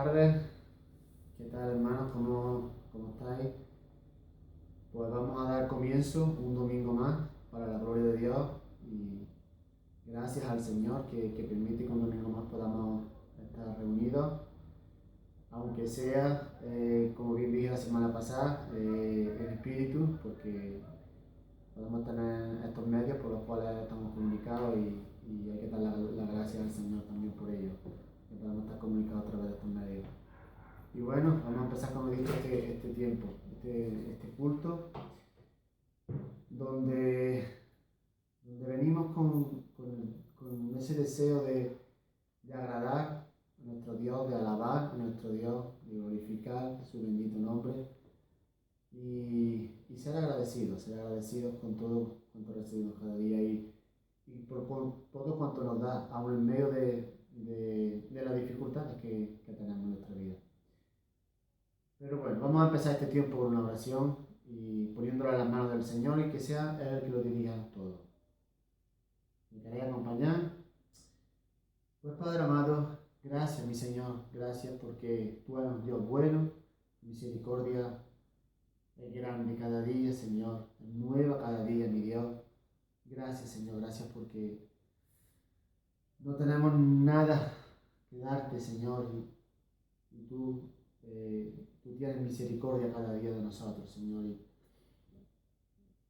tardes, ¿qué tal hermanos? ¿Cómo estáis? Pues vamos a dar comienzo un domingo más para la gloria de Dios y gracias al Señor que permite que un domingo más podamos estar reunidos, aunque sea, como bien dije la semana pasada, en espíritu, porque podemos tener estos medios por los cuales estamos comunicados y hay que dar la gracia al Señor también por ello, que podamos estar comunicados a través de estos medios. Y bueno, vamos a empezar, como he dicho, este tiempo, este culto, donde venimos con ese deseo de agradar a nuestro Dios, de alabar a nuestro Dios, de glorificar su bendito nombre y ser agradecidos con todo cuanto recibimos cada día y por todo cuanto nos da, aun en medio de las dificultades que tenemos en nuestra vida. Pero bueno, vamos a empezar este tiempo con una oración y poniéndola en las manos del Señor y que sea Él el que lo dirija todo. ¿Me queréis acompañar? Pues Padre amado, gracias mi Señor, gracias porque tú eres un Dios bueno, misericordia es grande cada día, Señor, es nueva cada día, mi Dios. Gracias, Señor, gracias porque no tenemos nada que darte, Señor, y tú tienes misericordia cada día de nosotros, Señor. Y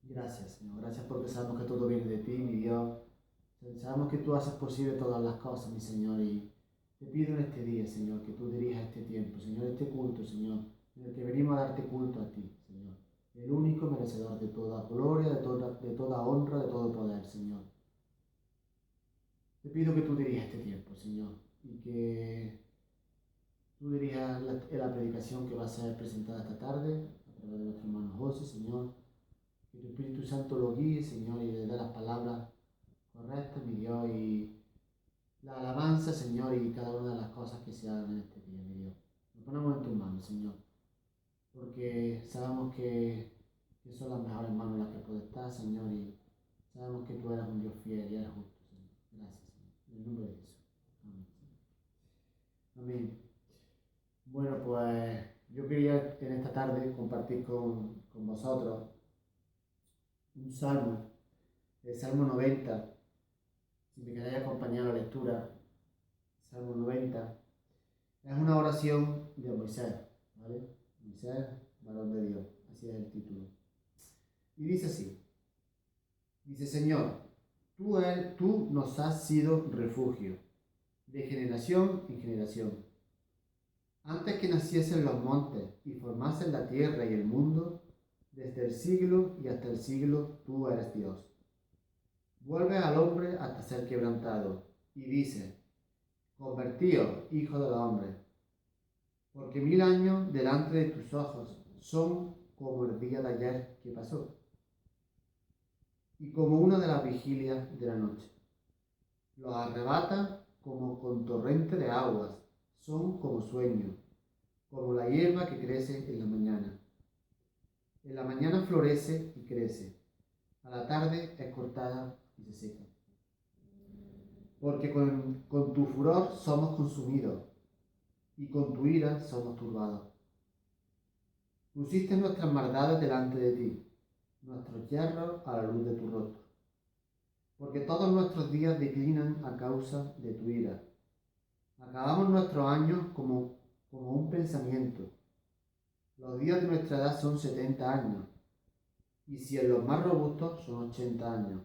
gracias, Señor, gracias porque sabemos que todo viene de ti, mi Dios. Sabemos que tú haces posible todas las cosas, mi Señor, y te pido en este día, Señor, que tú dirijas este tiempo, Señor, este culto, Señor, en el que venimos a darte culto a ti, Señor, el único merecedor de toda gloria, de toda honra, de todo poder, Señor. Te pido que tú dirijas este tiempo, Señor, y que tú dirijas la predicación que va a ser presentada esta tarde a través de nuestro hermano José, Señor. Que tu Espíritu Santo lo guíe, Señor, y le dé las palabras correctas, mi Dios, y la alabanza, Señor, y cada una de las cosas que se hagan en este día, mi Dios. Nos ponemos en tus manos, Señor, porque sabemos que son las mejores manos en las que puede estar, Señor, y sabemos que tú eres un Dios fiel y eres justo, Señor. Gracias, Señor. En el nombre de Jesús. Amén. Amén. Bueno, pues yo quería en esta tarde compartir con vosotros un salmo, el Salmo 90. Si me queréis acompañar a la lectura, Salmo 90, es una oración de Moisés, ¿vale? Moisés, varón de Dios, así es el título. Y dice así, dice, Señor, tú nos has sido refugio, de generación en generación. Antes que naciesen los montes y formasen la tierra y el mundo, desde el siglo y hasta el siglo tú eres Dios. Vuelves al hombre hasta ser quebrantado, y dice, convertíos, hijo del hombre, porque 1000 años delante de tus ojos son como el día de ayer que pasó, y como una de las vigilias de la noche. Los arrebata como con torrente de aguas, son como sueño, como la hierba que crece en la mañana. En la mañana florece y crece, a la tarde es cortada y se seca. Porque con tu furor somos consumidos, y con tu ira somos turbados. Pusiste nuestras maldades delante de ti, nuestros yerros a la luz de tu rostro. Porque todos nuestros días declinan a causa de tu ira. Acabamos nuestros años como un pensamiento. Los días de nuestra edad son 70 años, y si en los más robustos son 80 años.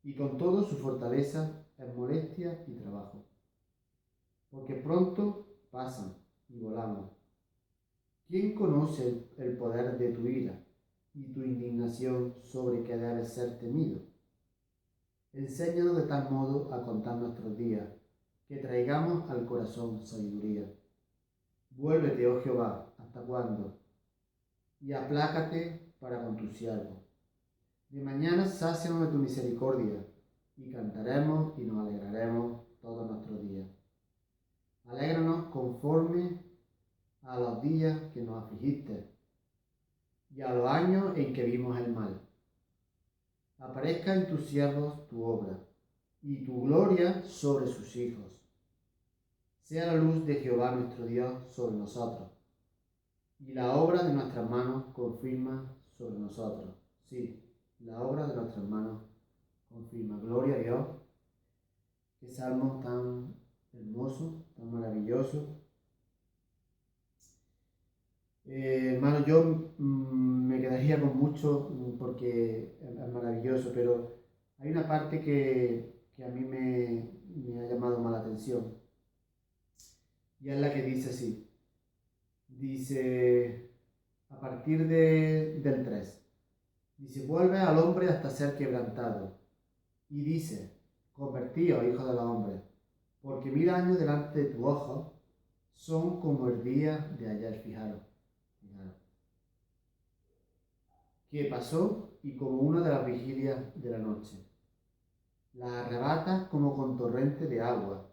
Y con todo su fortaleza es molestia y trabajo. Porque pronto pasan y volamos. ¿Quién conoce el poder de tu ira y tu indignación sobre que debes ser temido? Enséñanos de tal modo a contar nuestros días, que traigamos al corazón sabiduría. Vuélvete, oh Jehová, ¿hasta cuándo? Y aplácate para con tu siervo. De mañana sácianos de tu misericordia, y cantaremos y nos alegraremos todos nuestros días. Alégranos conforme a los días que nos afligiste, y a los años en que vimos el mal. Aparezca en tus siervos tu obra, y tu gloria sobre sus hijos. Sea la luz de Jehová nuestro Dios sobre nosotros, y la obra de nuestras manos confirma sobre nosotros. Sí, la obra de nuestras manos confirma. Gloria a Dios. Qué salmo tan hermoso, tan maravilloso. Hermano, yo me quedaría con mucho porque es maravilloso, pero hay una parte que a mí me ha llamado más la atención, y es la que dice así. Dice, a partir del 3, dice, vuelve al hombre hasta ser quebrantado, y dice, convertíos, hijos de los hombres, porque 1000 años delante de tu ojo son como el día de ayer. Fijaros, que pasó y como una de las vigilias de la noche. Las arrebatas como con torrente de agua,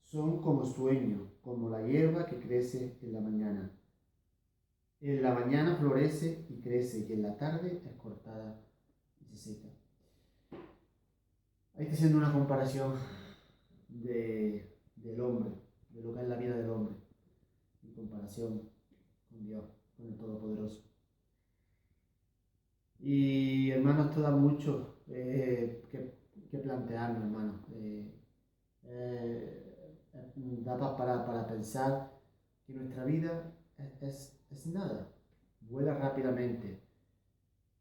son como sueño, como la hierba que crece en la mañana. En la mañana florece y crece, y en la tarde es cortada y se seca. Ahí está haciendo una comparación del hombre, de lo que es la vida del hombre, en comparación con Dios, con el Todopoderoso. Y hermanos, esto da mucho que plantearnos, hermanos. Da para pensar que nuestra vida es nada, vuela rápidamente,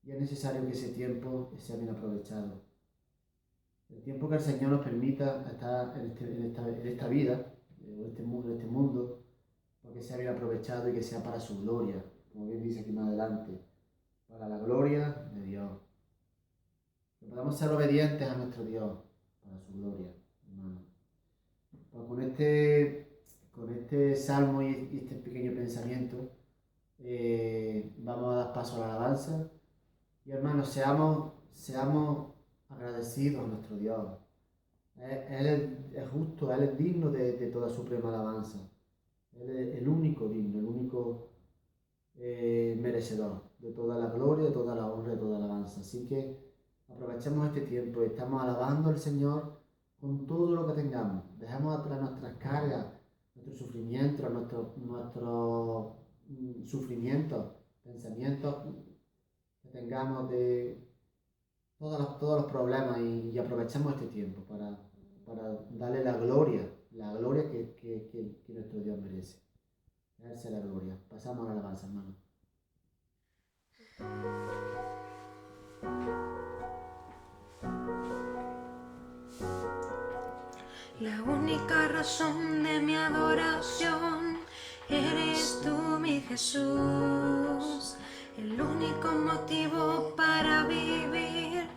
y es necesario que ese tiempo sea bien aprovechado. El tiempo que el Señor nos permita estar en esta vida, en este mundo, porque sea bien aprovechado y que sea para su gloria, como bien dice aquí más adelante, para la gloria de Dios. Que podamos ser obedientes a nuestro Dios, para su gloria, hermano. Pues con este salmo y este pequeño pensamiento, vamos a dar paso a la alabanza. Y hermanos, seamos agradecidos a nuestro Dios. Él es justo, Él es digno de toda suprema alabanza. Él es el único digno, el único merecedor de toda la gloria, de toda la honra, de toda la alabanza. Así que aprovechemos este tiempo y estamos alabando al Señor con todo lo que tengamos. Dejemos atrás nuestras cargas, nuestros sufrimientos, nuestros sufrimientos, pensamientos que tengamos de todos los problemas, y aprovechemos este tiempo para darle la gloria que nuestro Dios merece. A Él sea la gloria. Pasamos a la alabanza, hermano. La única razón de mi adoración eres tú, mi Jesús. El único motivo para vivir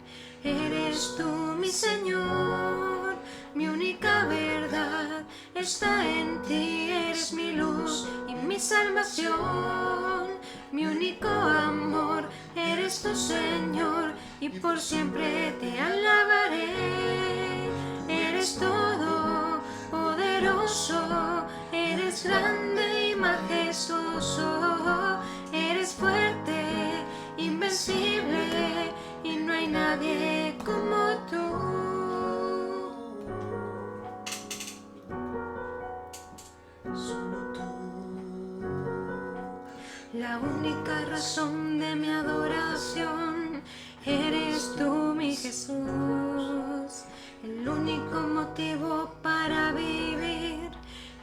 eres tú, mi Señor. Mi única verdad está en ti, eres mi luz y mi salvación. Mi único amor eres tu Señor, y por siempre te alabaré. Eres todo poderoso, eres grande y majestuoso, eres fuerte, invencible, y no hay nadie como tú. Solo tú. La única razón de mi adoración eres tú, mi Jesús. El único motivo para vivir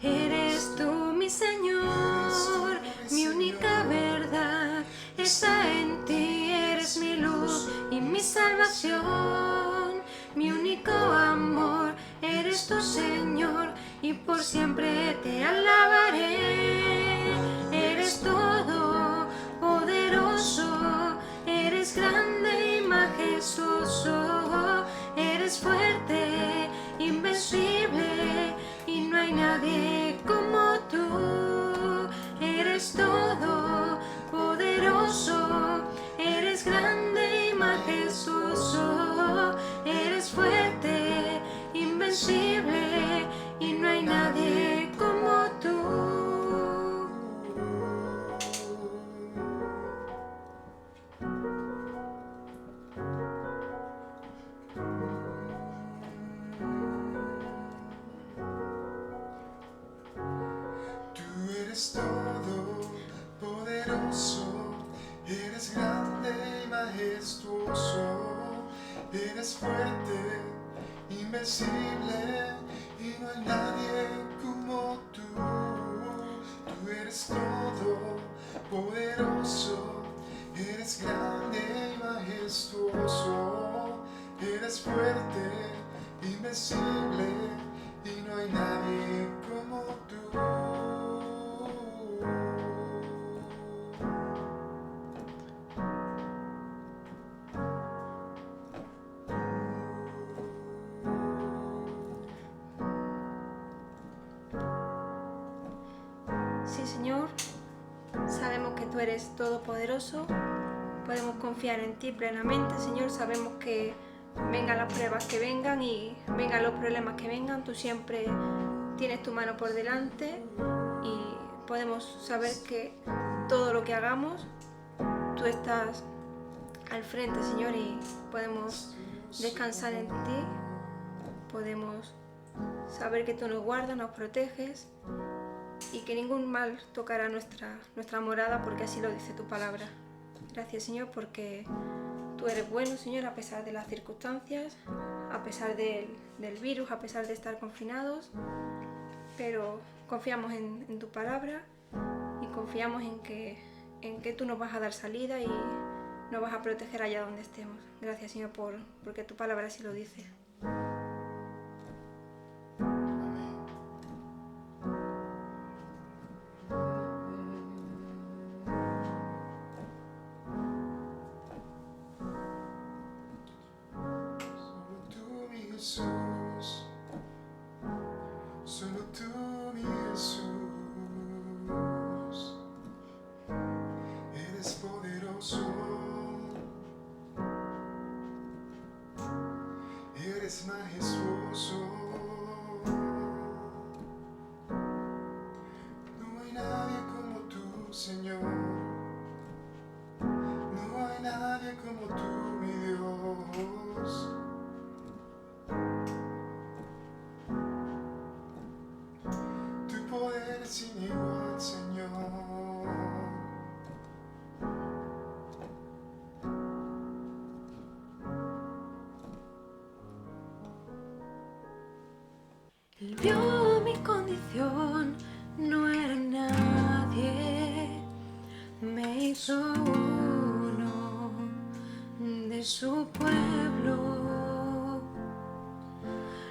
eres tú, mi Señor. Mi única verdad está en ti, eres mi luz y mi salvación. Mi único amor eres tu Señor, y por siempre te alabaré. Eres todo poderoso, eres grande y majestuoso, eres fuerte, invencible, y no hay nadie como tú. Eres todo poderoso, eres grande y majestuoso, eres fuerte, invencible, y no hay nadie como tú. majestuoso, eres fuerte, invencible, y no hay nadie como tú. Tú eres todo poderoso, eres grande y majestuoso, eres fuerte, invencible, y no hay nadie como tú. Sí, Señor, sabemos que tú eres todopoderoso, podemos confiar en ti plenamente, Señor, sabemos que vengan las pruebas que vengan y vengan los problemas que vengan, tú siempre tienes tu mano por delante y podemos saber que todo lo que hagamos, tú estás al frente, Señor, y podemos descansar en ti, podemos saber que tú nos guardas, nos proteges y que ningún mal tocará nuestra morada, porque así lo dice tu palabra. Gracias, Señor, porque tú eres bueno, Señor, a pesar de las circunstancias, a pesar del virus, a pesar de estar confinados, pero confiamos en tu palabra y confiamos en que tú nos vas a dar salida y nos vas a proteger allá donde estemos. Gracias, Señor, porque tu palabra así lo dice. Jesús, solo tú, mi Jesús, eres poderoso, eres majestuoso, no hay nadie como tú, Señor, no hay nadie como tú, mi Dios. Sin igual, Señor. Él vio mi condición, no era nadie, me hizo uno de su pueblo,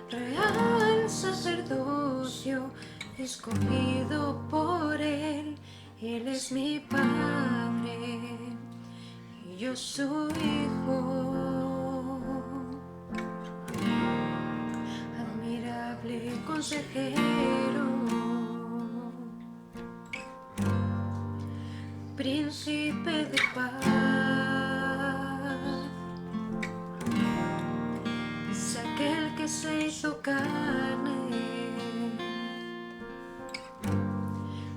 real sacerdocio, escogido por Él es mi Padre y yo su Hijo. Admirable consejero, príncipe de paz, es aquel que se hizo carne,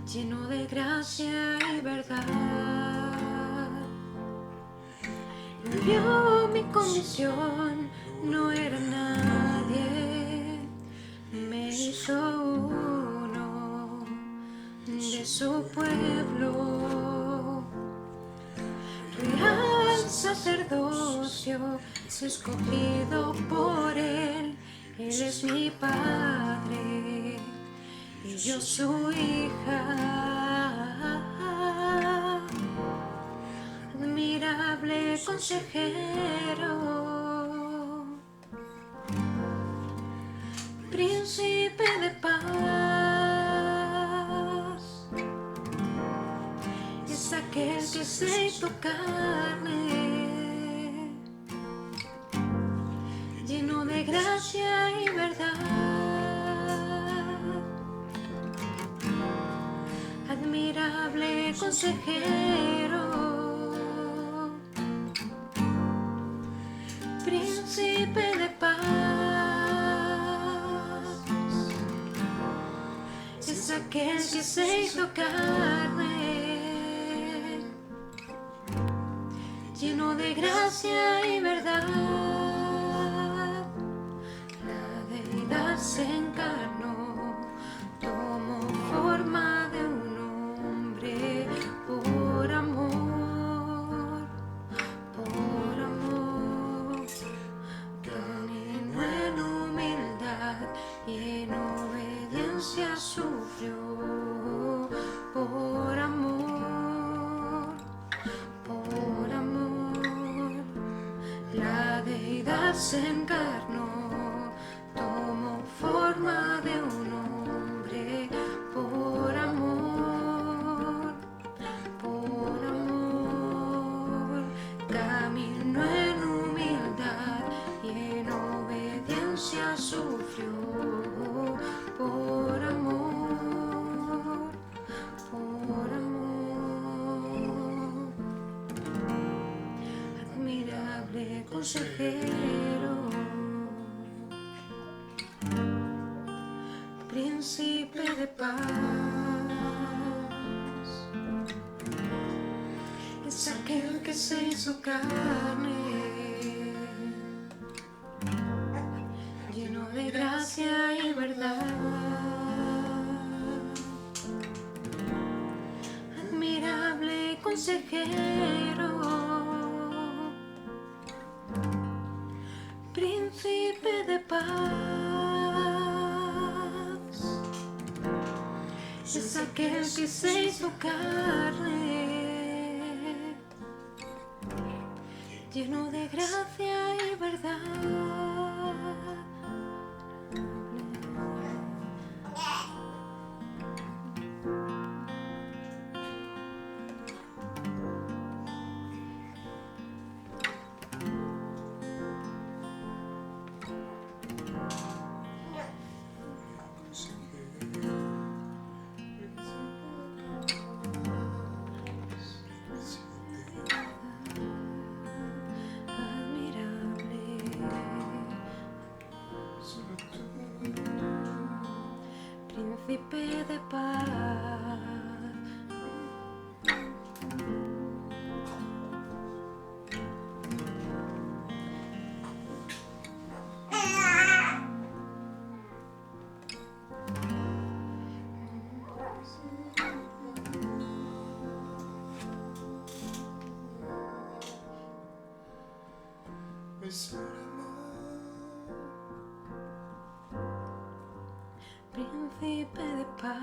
lleno de gracia y verdad. Él vio mi condición, no era nadie, me hizo uno de su pueblo, real sacerdocio, escogido por Él es mi Padre y yo su hija. Admirable consejero, príncipe de paz, es aquel que se hizo carne, lleno de gracia y verdad. Admirable consejero, príncipe de paz, es aquel que se hizo carne, lleno de gracia y verdad. La deidad se encarnó, tomó forma de un hombre por amor, por amor. se encarnó, tomó forma de un hombre por amor, caminó en humildad y en obediencia sufrió por amor, por amor. Admirable consejero, príncipe de paz, es aquel que se hizo carne, lleno de gracia y verdad. Admirable consejero, príncipe de paz, es aquel que se hizo carne, lleno de gracia y verdad. Príncipe de paz, es el amor. príncipe de paz,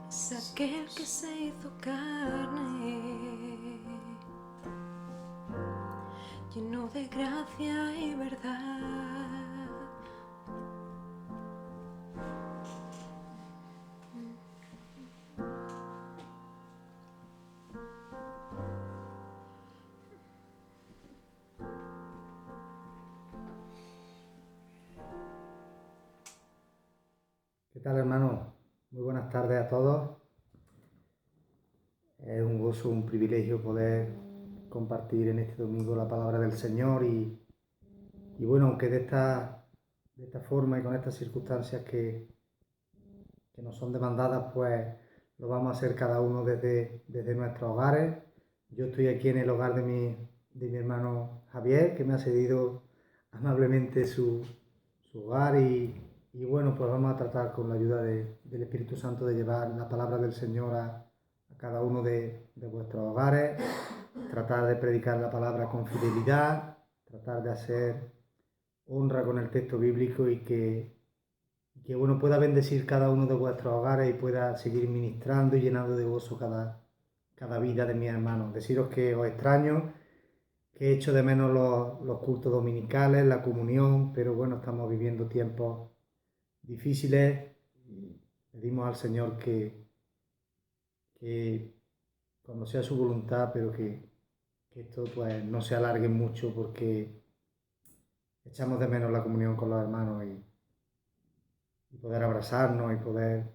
es aquel que se hizo carne, lleno de gracia y verdad. ¿Qué tal, hermanos? Muy buenas tardes a todos. Es un gozo, un privilegio poder compartir en este domingo la palabra del Señor y bueno, aunque de esta forma y con estas circunstancias que nos son demandadas, pues lo vamos a hacer cada uno desde nuestros hogares. Yo estoy aquí en el hogar de mi hermano Javier, que me ha cedido amablemente su hogar y bueno, pues vamos a tratar con la ayuda del Espíritu Santo de llevar la palabra del Señor a cada uno de vuestros hogares, tratar de predicar la palabra con fidelidad, tratar de hacer honra con el texto bíblico y que bueno, pueda bendecir cada uno de vuestros hogares y pueda seguir ministrando y llenando de gozo cada vida de mis hermanos. Deciros que os extraño, que echo de menos los cultos dominicales, la comunión, pero bueno, estamos viviendo tiempos difíciles y pedimos al Señor que cuando sea su voluntad, pero que esto pues no se alargue mucho porque echamos de menos la comunión con los hermanos y poder abrazarnos y poder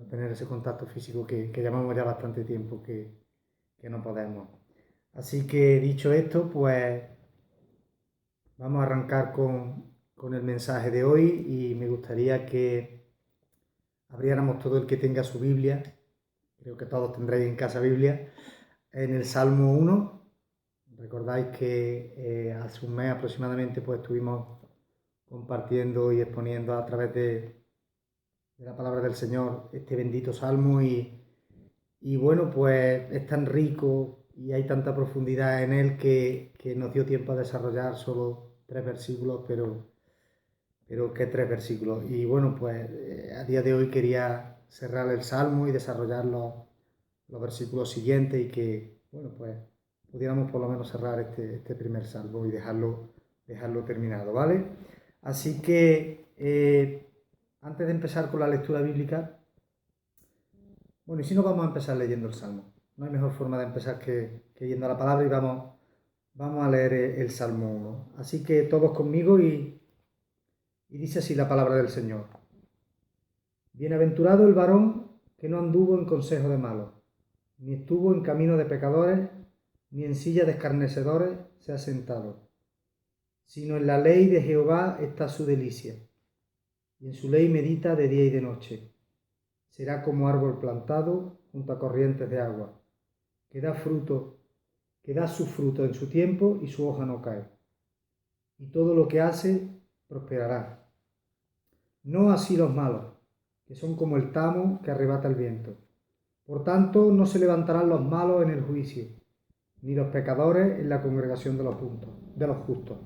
tener ese contacto físico que llevamos ya bastante tiempo que no podemos. Así que dicho esto, pues vamos a arrancar con el mensaje de hoy y me gustaría que abriéramos todo el que tenga su Biblia, creo que todos tendréis en casa Biblia, en el Salmo 1. Recordáis que hace un mes aproximadamente pues estuvimos compartiendo y exponiendo a través de la palabra del Señor este bendito Salmo y bueno, pues es tan rico y hay tanta profundidad en él que nos dio tiempo a desarrollar solo 3 versículos, pero ¿qué 3 versículos? Y bueno, pues a día de hoy quería cerrar el Salmo y desarrollar los versículos siguientes y que, bueno, pues pudiéramos por lo menos cerrar este primer salmo y dejarlo terminado, ¿vale? Así que antes de empezar con la lectura bíblica, bueno, y si no, vamos a empezar leyendo el salmo. No hay mejor forma de empezar que yendo a la palabra y vamos a leer el Salmo 1. Así que todos conmigo y dice así la palabra del Señor. Bienaventurado el varón que no anduvo en consejo de malos, ni estuvo en camino de pecadores, ni en silla de escarnecedores se ha sentado, sino en la ley de Jehová está su delicia, y en su ley medita de día y de noche. Será como árbol plantado junto a corrientes de agua, que da su fruto en su tiempo y su hoja no cae, y todo lo que hace prosperará. No así los malos, que son como el tamo que arrebata el viento. Por tanto, no se levantarán los malos en el juicio, ni los pecadores en la congregación de los justos.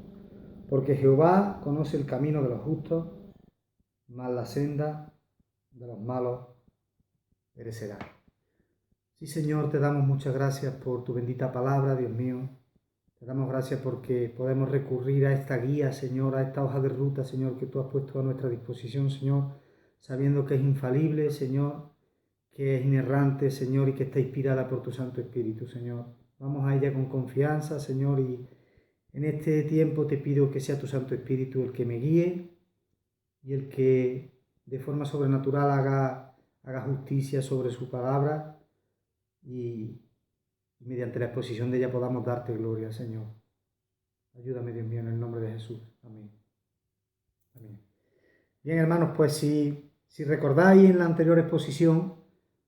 Porque Jehová conoce el camino de los justos, mas la senda de los malos perecerá. Sí, Señor, te damos muchas gracias por tu bendita palabra, Dios mío. Te damos gracias porque podemos recurrir a esta guía, Señor, a esta hoja de ruta, Señor, que tú has puesto a nuestra disposición, Señor, sabiendo que es infalible, Señor, que es inerrante, Señor, y que está inspirada por tu Santo Espíritu, Señor. Vamos a ella con confianza, Señor, y en este tiempo te pido que sea tu Santo Espíritu el que me guíe y el que de forma sobrenatural haga justicia sobre su palabra y mediante la exposición de ella podamos darte gloria, Señor. Ayúdame, Dios mío, en el nombre de Jesús. Amén. Amén. Bien, hermanos, pues si recordáis en la anterior exposición,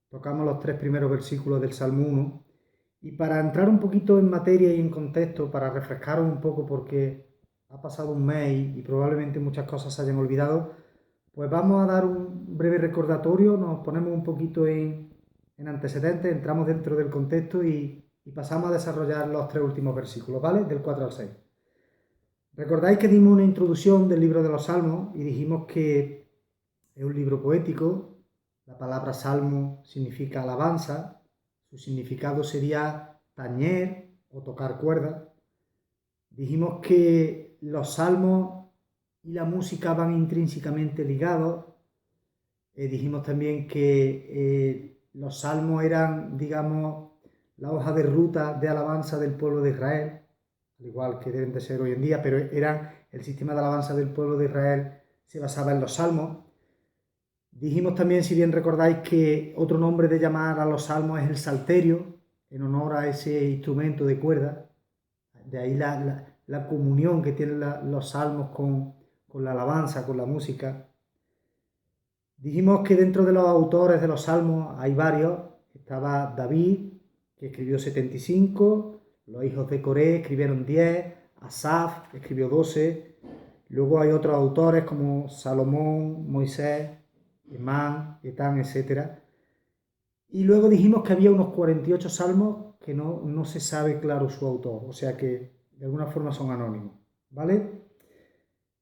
tocamos los 3 primeros versículos del Salmo 1, y para entrar un poquito en materia y en contexto, para refrescaros un poco porque ha pasado un mes y probablemente muchas cosas se hayan olvidado, pues vamos a dar un breve recordatorio, nos ponemos un poquito en antecedentes, entramos dentro del contexto y pasamos a desarrollar los 3 últimos versículos, ¿vale? Del 4 al 6. Recordáis que dimos una introducción del libro de los Salmos y dijimos que es un libro poético. La palabra salmo significa alabanza, su significado sería tañer o tocar cuerda. Dijimos que los salmos y la música van intrínsecamente ligados. Dijimos también que los salmos eran, digamos, la hoja de ruta de alabanza del pueblo de Israel, al igual que deben de ser hoy en día, pero el sistema de alabanza del pueblo de Israel se basaba en los salmos. Dijimos también, si bien recordáis, que otro nombre de llamar a los salmos es el salterio, en honor a ese instrumento de cuerda. De ahí la comunión que tienen los salmos con la alabanza, con la música. Dijimos que dentro de los autores de los salmos hay varios. Estaba David, que escribió 75, los hijos de Coré escribieron 10, Asaf escribió 12, luego hay otros autores como Salomón, Moisés, Emán, Etán, etc. Y luego dijimos que había unos 48 salmos que no se sabe claro su autor, o sea que de alguna forma son anónimos, ¿vale?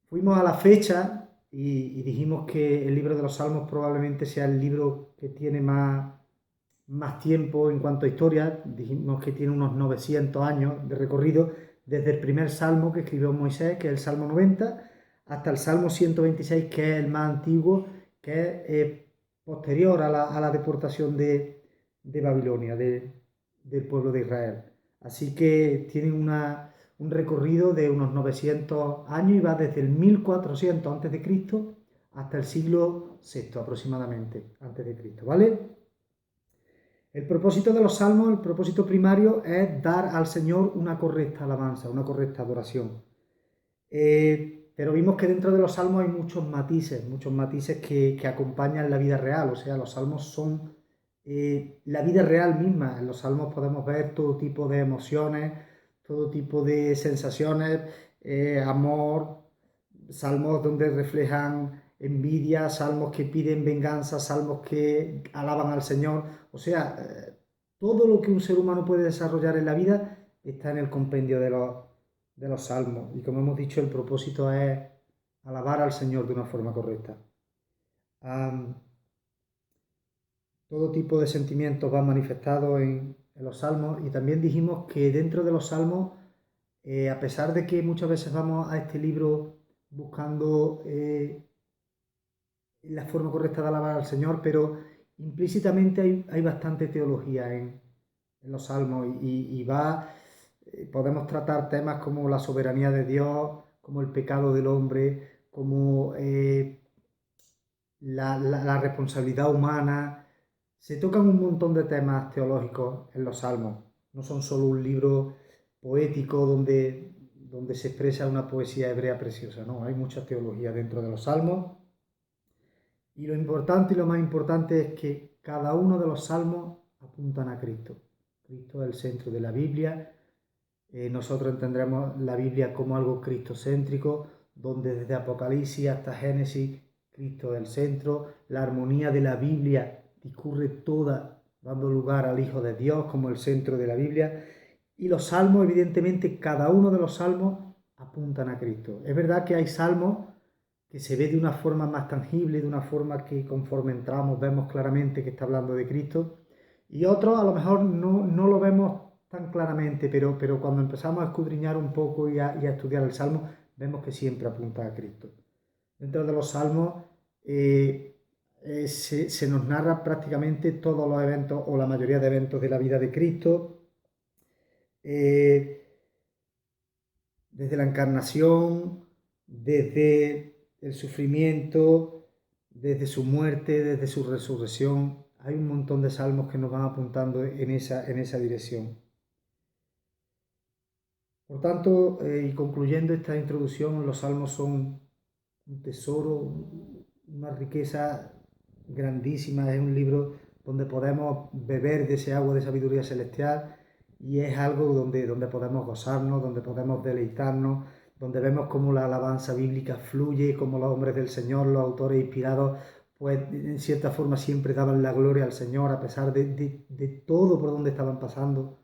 Fuimos a la fecha y dijimos que el libro de los Salmos probablemente sea el libro que tiene más tiempo en cuanto a historia. Dijimos que tiene unos 900 años de recorrido, desde el primer salmo que escribió Moisés, que es el Salmo 90, hasta el Salmo 126, que es el más antiguo, que es posterior a la deportación de Babilonia, del pueblo de Israel. Así que tiene un recorrido de unos 900 años y va desde el 1400 a.C. hasta el siglo VI aproximadamente a.C., ¿vale? El propósito de los salmos, el propósito primario es dar al Señor una correcta alabanza, una correcta adoración. Pero vimos que dentro de los salmos hay muchos matices que acompañan la vida real, o sea, los salmos son la vida real misma. En los salmos podemos ver todo tipo de emociones, todo tipo de sensaciones, amor, salmos donde reflejan envidia, salmos que piden venganza, salmos que alaban al Señor. O sea, todo lo que un ser humano puede desarrollar en la vida está en el compendio de los salmos. Y como hemos dicho, el propósito es alabar al Señor de una forma correcta. Todo tipo de sentimientos van manifestados en los salmos, y también dijimos que dentro de los salmos, a pesar de que muchas veces vamos a este libro buscando la forma correcta de alabar al Señor, pero implícitamente hay bastante teología en los salmos podemos tratar temas como la soberanía de Dios, como el pecado del hombre, como la responsabilidad humana. Se tocan un montón de temas teológicos en los salmos. No son solo un libro poético donde se expresa una poesía hebrea preciosa, no, hay mucha teología dentro de los salmos. Y lo importante y lo más importante es que cada uno de los salmos apuntan a Cristo. Cristo es el centro de la Biblia. Nosotros entendremos la Biblia como algo cristocéntrico, donde desde Apocalipsis hasta Génesis, Cristo es el centro. La armonía de la Biblia discurre toda dando lugar al Hijo de Dios como el centro de la Biblia. Y los salmos, evidentemente, cada uno de los salmos apuntan a Cristo. Es verdad que hay salmos que se ve de una forma más tangible, de una forma que conforme entramos vemos claramente que está hablando de Cristo, y otros a lo mejor no lo vemos tan claramente, pero cuando empezamos a escudriñar un poco y a estudiar el Salmo, vemos que siempre apunta a Cristo. Dentro de los Salmos se nos narra prácticamente todos los eventos o la mayoría de eventos de la vida de Cristo, desde la encarnación, desde el sufrimiento, desde su muerte, desde su resurrección. Hay un montón de salmos que nos van apuntando en esa dirección. Por tanto, y concluyendo esta introducción, los salmos son un tesoro, una riqueza grandísima. Es un libro donde podemos beber de ese agua de sabiduría celestial, y es algo donde podemos gozarnos, donde podemos deleitarnos, donde vemos cómo la alabanza bíblica fluye, cómo los hombres del Señor, los autores inspirados, pues en cierta forma siempre daban la gloria al Señor a pesar de todo por donde estaban pasando,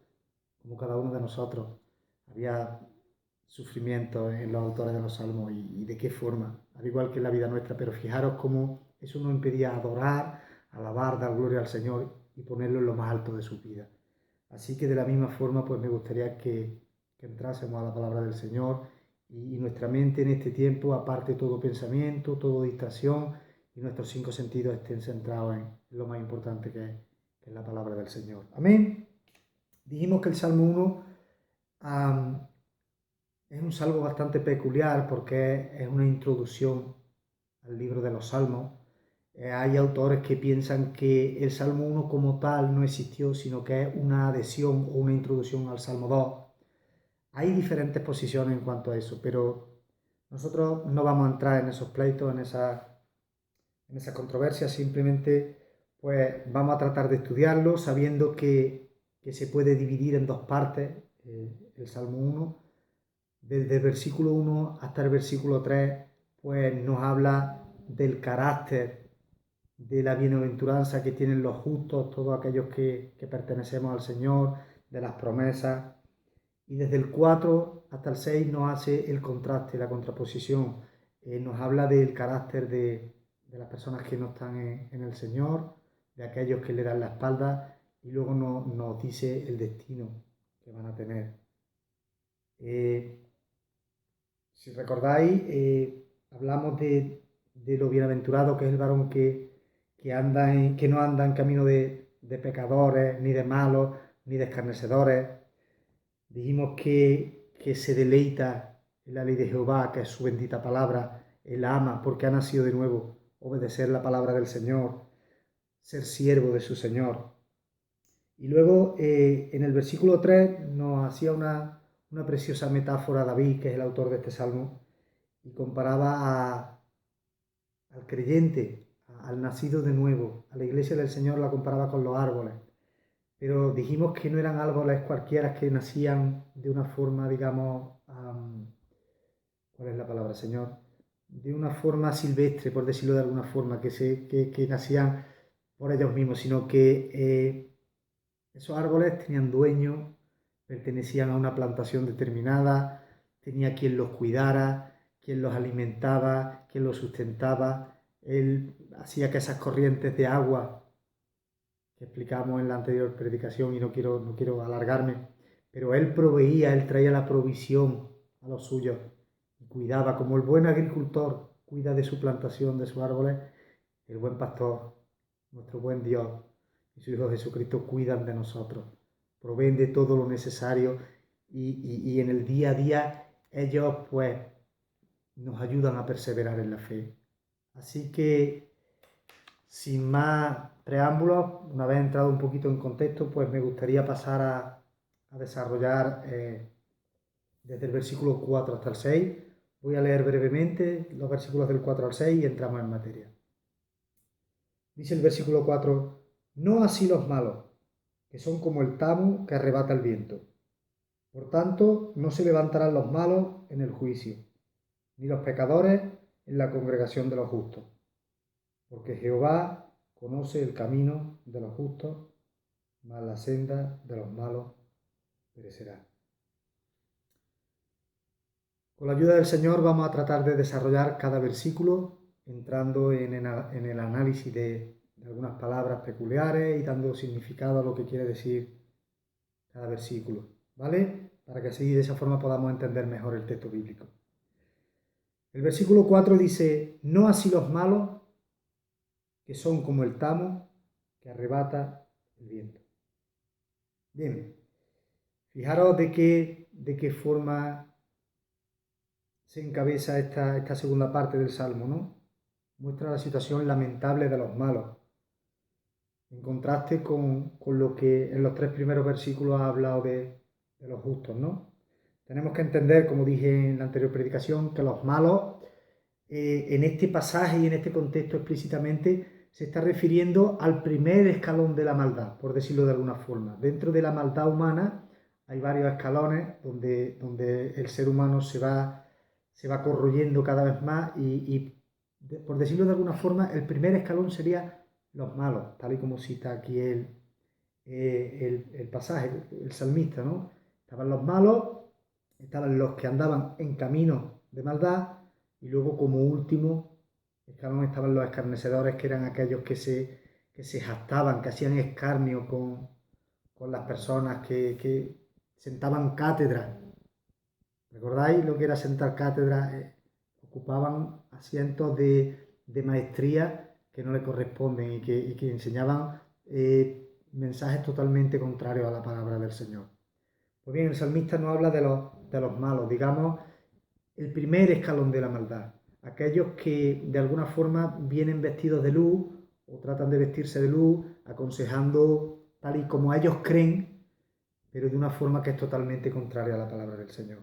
como cada uno de nosotros. Había sufrimiento en los autores de los salmos, y de qué forma, al igual que en la vida nuestra, pero fijaros cómo eso no impedía adorar, alabar, dar gloria al Señor y ponerlo en lo más alto de su vida. Así que de la misma forma, pues me gustaría que entrásemos a la palabra del Señor, y nuestra mente en este tiempo aparte todo pensamiento, toda distracción, y nuestros 5 sentidos estén centrados en lo más importante que es la palabra del Señor. Amén. Dijimos que el Salmo 1 es un salmo bastante peculiar porque es una introducción al libro de los Salmos. Hay autores que piensan que el Salmo 1 como tal no existió, sino que es una adhesión o una introducción al Salmo 2. Hay diferentes posiciones en cuanto a eso, pero nosotros no vamos a entrar en esos pleitos, en esa controversia. Simplemente pues vamos a tratar de estudiarlo sabiendo que se puede dividir en dos partes el Salmo 1. Desde el versículo 1 hasta el versículo 3 pues nos habla del carácter de la bienaventuranza que tienen los justos, todos aquellos que pertenecemos al Señor, de las promesas. Y desde el 4 hasta el 6 nos hace el contraste, la contraposición. Nos habla del carácter de las personas que no están en el Señor, de aquellos que le dan la espalda, y luego nos dice el destino que van a tener. Si recordáis, hablamos de lo bienaventurado que es el varón que no anda en camino de pecadores, ni de malos, ni de escarnecedores. Dijimos que se deleita en la ley de Jehová, que es su bendita palabra. Él ama porque ha nacido de nuevo, obedecer la palabra del Señor, ser siervo de su Señor. Y luego en el versículo 3 nos hacía una preciosa metáfora David, que es el autor de este salmo, y comparaba al creyente, al nacido de nuevo, a la iglesia del Señor, la comparaba con los árboles. Pero dijimos que no eran árboles cualquiera que nacían de una forma, digamos, ¿cuál es la palabra, Señor? De una forma silvestre, por decirlo de alguna forma, que nacían por ellos mismos, sino que esos árboles tenían dueño, pertenecían a una plantación determinada, tenía quien los cuidara, quien los alimentaba, quien los sustentaba. Él hacía que esas corrientes de agua que explicamos en la anterior predicación y no quiero alargarme, pero Él proveía, Él traía la provisión a los suyos y cuidaba, como el buen agricultor cuida de su plantación, de sus árboles, el buen pastor, nuestro buen Dios y su Hijo Jesucristo cuidan de nosotros, proveen de todo lo necesario y en el día a día ellos pues nos ayudan a perseverar en la fe. Así que, sin más preámbulos, una vez entrado un poquito en contexto, pues me gustaría pasar a desarrollar desde el versículo 4 hasta el 6. Voy a leer brevemente los versículos del 4 al 6 y entramos en materia. Dice el versículo 4, no así los malos, que son como el tamo que arrebata el viento. Por tanto, no se levantarán los malos en el juicio, ni los pecadores en la congregación de los justos. Porque Jehová conoce el camino de los justos, mas la senda de los malos perecerá. Con la ayuda del Señor vamos a tratar de desarrollar cada versículo, entrando en el análisis de algunas palabras peculiares y dando significado a lo que quiere decir cada versículo, ¿vale? Para que así de esa forma podamos entender mejor el texto bíblico. El versículo 4 dice, no así los malos, que son como el tamo que arrebata el viento. Bien, fijaros de qué forma se encabeza esta segunda parte del Salmo, ¿no? Muestra la situación lamentable de los malos, en contraste con lo que en los 3 primeros versículos ha hablado de los justos, ¿no? Tenemos que entender, como dije en la anterior predicación, que los malos, en este pasaje y en este contexto explícitamente, se está refiriendo al primer escalón de la maldad, por decirlo de alguna forma. Dentro de la maldad humana hay varios escalones donde el ser humano se va corroyendo cada vez más y, por decirlo de alguna forma, el primer escalón sería los malos, tal y como cita aquí el pasaje, el salmista, ¿no? Estaban los malos, estaban los que andaban en camino de maldad y luego como último escalón estaban los escarnecedores, que eran aquellos que se jactaban, que hacían escarnio con las personas, que sentaban cátedra. ¿Recordáis lo que era sentar cátedra? Ocupaban asientos de maestría que no le corresponden y que enseñaban mensajes totalmente contrarios a la palabra del Señor. Pues bien, el salmista nos habla de los malos, digamos, el primer escalón de la maldad. Aquellos que de alguna forma vienen vestidos de luz o tratan de vestirse de luz, aconsejando tal y como ellos creen, pero de una forma que es totalmente contraria a la palabra del Señor.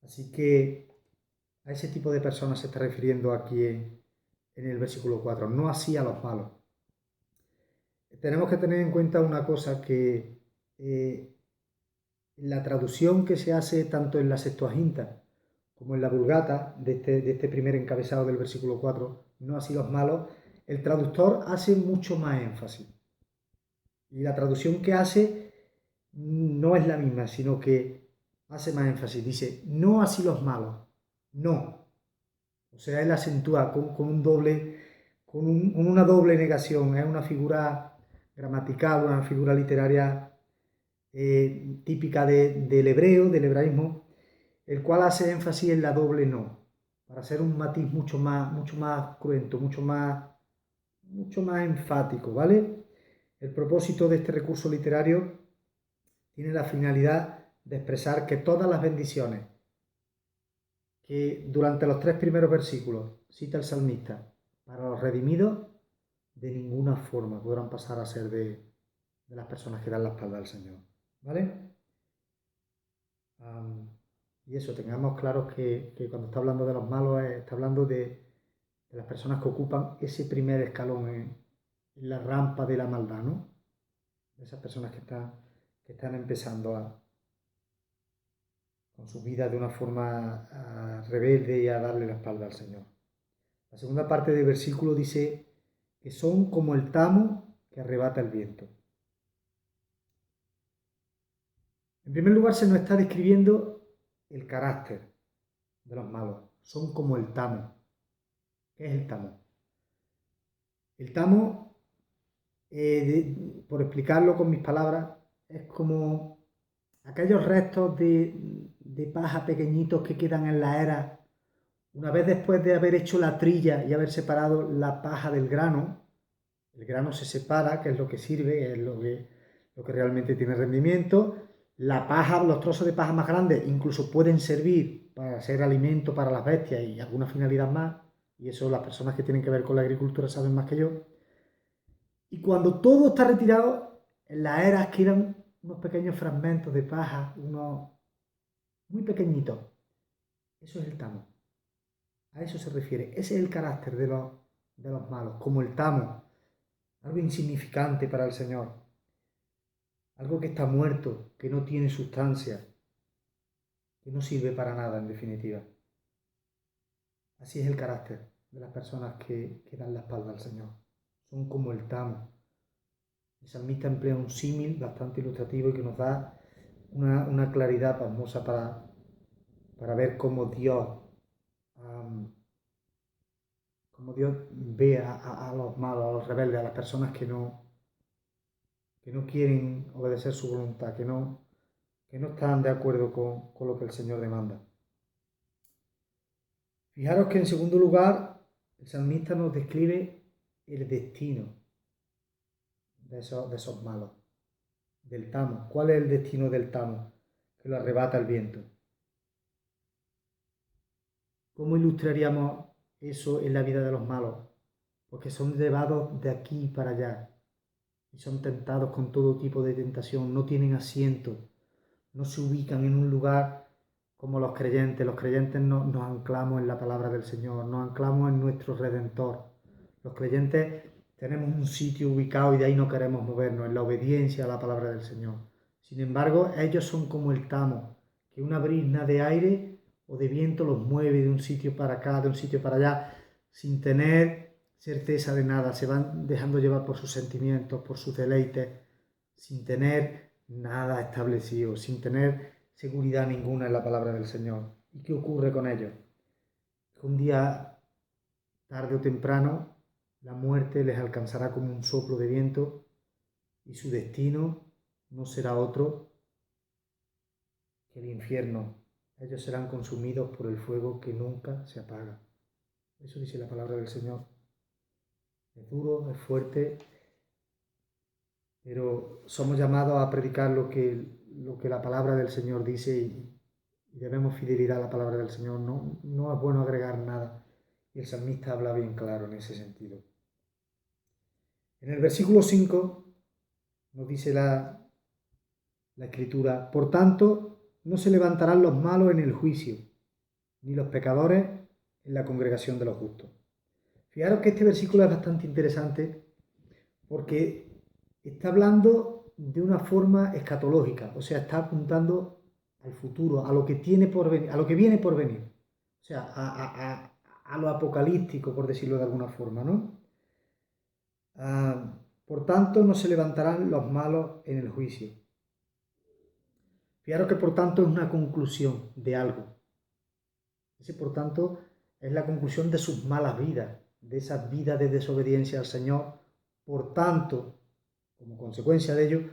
Así que a ese tipo de personas se está refiriendo aquí en el versículo 4, no así a los malos. Tenemos que tener en cuenta una cosa, que la traducción que se hace tanto en la Septuaginta como en la Vulgata de este primer encabezado del versículo 4, no así los malos, el traductor hace mucho más énfasis. Y la traducción que hace no es la misma, sino que hace más énfasis. Dice, no así los malos, no. O sea, él acentúa con una doble negación. Es una figura gramatical, una figura literaria típica del hebreo, del hebraísmo, el cual hace énfasis en la doble no, para hacer un matiz mucho más cruento, mucho más enfático, ¿vale? El propósito de este recurso literario tiene la finalidad de expresar que todas las bendiciones que durante los 3 primeros versículos cita el salmista para los redimidos, de ninguna forma podrán pasar a ser de las personas que dan la espalda al Señor, ¿vale? Y eso, tengamos claro que cuando está hablando de los malos, está hablando de las personas que ocupan ese primer escalón en la rampa de la maldad, ¿no? De esas personas que están empezando con su vida de una forma rebelde y a darle la espalda al Señor. La segunda parte del versículo dice que son como el tamo que arrebata el viento. En primer lugar, se nos está describiendo el carácter de los malos. Son como el tamo. ¿Qué es el tamo? El tamo por explicarlo con mis palabras, es como aquellos restos de paja pequeñitos que quedan en la era, una vez después de haber hecho la trilla y haber separado la paja del grano. El grano se separa, que es lo que sirve, es lo que realmente tiene rendimiento. La paja, los trozos de paja más grandes incluso pueden servir para ser alimento para las bestias y alguna finalidad más, y eso las personas que tienen que ver con la agricultura saben más que yo. Y cuando todo está retirado, en las eras quedan unos pequeños fragmentos de paja, unos muy pequeñitos. Eso es el tamo. A eso se refiere. Ese es el carácter de los malos, como el tamo. Algo insignificante para el Señor. Algo que está muerto, que no tiene sustancia, que no sirve para nada en definitiva. Así es el carácter de las personas que dan la espalda al Señor. Son como el tamo. El salmista emplea un símil bastante ilustrativo y que nos da una claridad pasmosa para ver cómo Dios ve a los malos, a los rebeldes, a las personas que no quieren obedecer su voluntad, que no están de acuerdo con lo que el Señor demanda. Fijaros que en segundo lugar, el salmista nos describe el destino de esos malos, del tamo. ¿Cuál es el destino del tamo? Que lo arrebata el viento. ¿Cómo ilustraríamos eso en la vida de los malos? Porque son llevados de aquí para allá y son tentados con todo tipo de tentación, no tienen asiento, no se ubican en un lugar como los creyentes. Los creyentes nos anclamos en la palabra del Señor, nos anclamos en nuestro Redentor. Los creyentes tenemos un sitio ubicado y de ahí no queremos movernos, en la obediencia a la palabra del Señor. Sin embargo, ellos son como el tamo, que una brizna de aire o de viento los mueve de un sitio para acá, de un sitio para allá, sin tener certeza de nada. Se van dejando llevar por sus sentimientos, por sus deleites, sin tener nada establecido, sin tener seguridad ninguna en la palabra del Señor. ¿Y qué ocurre con ellos? Que un día, tarde o temprano, la muerte les alcanzará como un soplo de viento y su destino no será otro que el infierno. Ellos serán consumidos por el fuego que nunca se apaga. Eso dice la palabra del Señor. Es duro, es fuerte, pero somos llamados a predicar lo que la palabra del Señor dice y debemos fidelidad a la palabra del Señor. No es bueno agregar nada. Y el salmista habla bien claro en ese sentido. En el versículo 5 nos dice la Escritura: por tanto, no se levantarán los malos en el juicio, ni los pecadores en la congregación de los justos. Fijaros que este versículo es bastante interesante porque está hablando de una forma escatológica, o sea, está apuntando al futuro, a lo que tiene por venir, a lo que viene por venir, o sea, a lo apocalíptico, por decirlo de alguna forma, ¿no? Por tanto, no se levantarán los malos en el juicio. Fijaros que por tanto es una conclusión de algo. Ese por tanto es la conclusión de sus malas vidas, de esas vidas de desobediencia al Señor. Por tanto, como consecuencia de ello,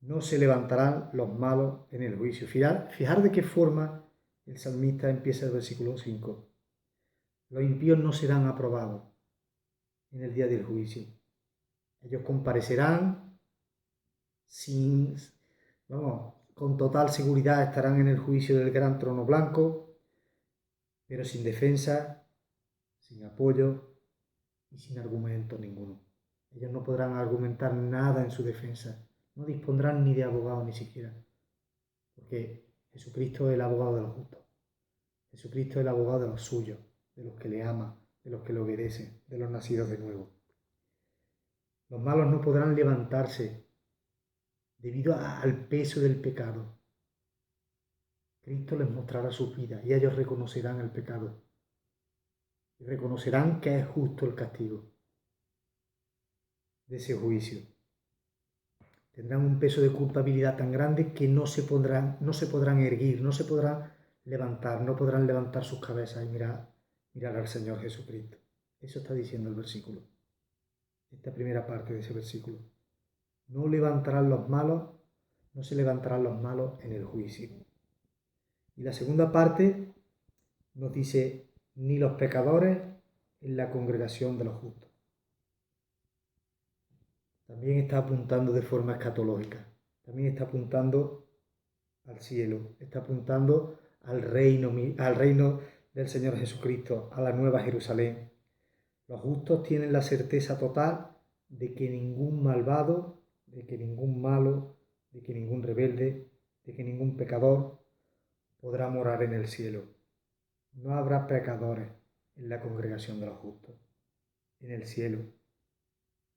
no se levantarán los malos en el juicio. Fijar de qué forma el salmista empieza el versículo 5. Los impíos no serán aprobados en el día del juicio. Ellos comparecerán con total seguridad estarán en el juicio del gran trono blanco, pero sin defensa, sin apoyo y sin argumento ninguno. Ellos no podrán argumentar nada en su defensa, no dispondrán ni de abogado ni siquiera, porque Jesucristo es el abogado de los justos. Jesucristo es el abogado de los suyos, de los que le aman, de los que le obedecen, de los nacidos de nuevo. Los malos no podrán levantarse debido al peso del pecado. Cristo les mostrará su vida y ellos reconocerán el pecado y reconocerán que es justo el castigo de ese juicio. Tendrán un peso de culpabilidad tan grande que no se podrán erguir, no se podrán levantar, no podrán levantar sus cabezas y mirar al Señor Jesucristo. Eso está diciendo el versículo. esta primera parte de ese versículo. No levantarán los malos, no se levantarán los malos en el juicio. Y la segunda parte nos dice, ni los pecadores en la congregación de los justos. También está apuntando de forma escatológica, también está apuntando al cielo, está apuntando al reino del Señor Jesucristo, a la nueva Jerusalén. Los justos tienen la certeza total de que ningún malvado, de que ningún malo, de que ningún rebelde, de que ningún pecador podrá morar en el cielo. No habrá pecadores en la congregación de los justos, en el cielo.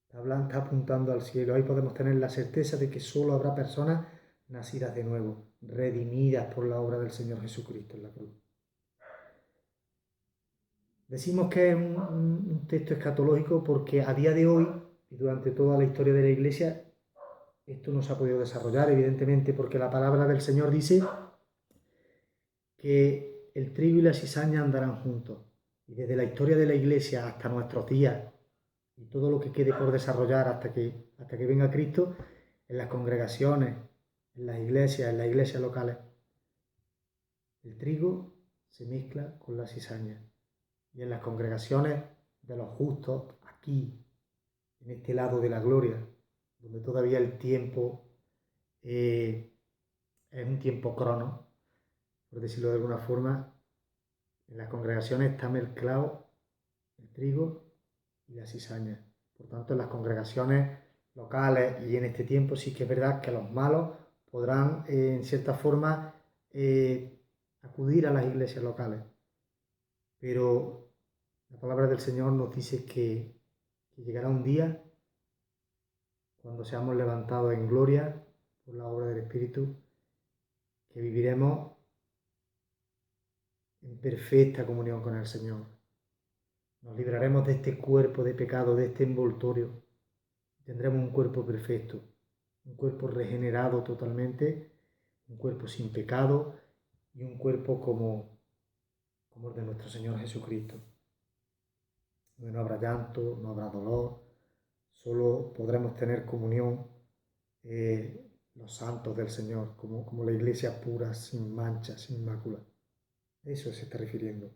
Está apuntando al cielo. Ahí podemos tener la certeza de que solo habrá personas nacidas de nuevo, redimidas por la obra del Señor Jesucristo en la cruz. Decimos que es un texto escatológico porque a día de hoy y durante toda la historia de la Iglesia esto no se ha podido desarrollar, evidentemente, porque la palabra del Señor dice que el trigo y la cizaña andarán juntos. Y desde la historia de la Iglesia hasta nuestros días, y todo lo que quede por desarrollar hasta que venga Cristo, en las congregaciones, en las iglesias locales, el trigo se mezcla con la cizaña. Y en las congregaciones de los justos, aquí, en este lado de la gloria, donde todavía el tiempo es un tiempo crono, por decirlo de alguna forma, en las congregaciones está mezclado el trigo y la cizaña. Por tanto, en las congregaciones locales y en este tiempo sí que es verdad que los malos podrán, en cierta forma, acudir a las iglesias locales. Pero la palabra del Señor nos dice que llegará un día cuando seamos levantados en gloria por la obra del Espíritu, que viviremos en perfecta comunión con el Señor. Nos libraremos de este cuerpo de pecado, de este envoltorio. Tendremos un cuerpo perfecto, un cuerpo regenerado totalmente, un cuerpo sin pecado y un cuerpo como el de nuestro Señor Jesucristo. Donde no habrá llanto, no habrá dolor, solo podremos tener comunión los santos del Señor, como la iglesia pura, sin mancha, sin mácula. Eso se está refiriendo.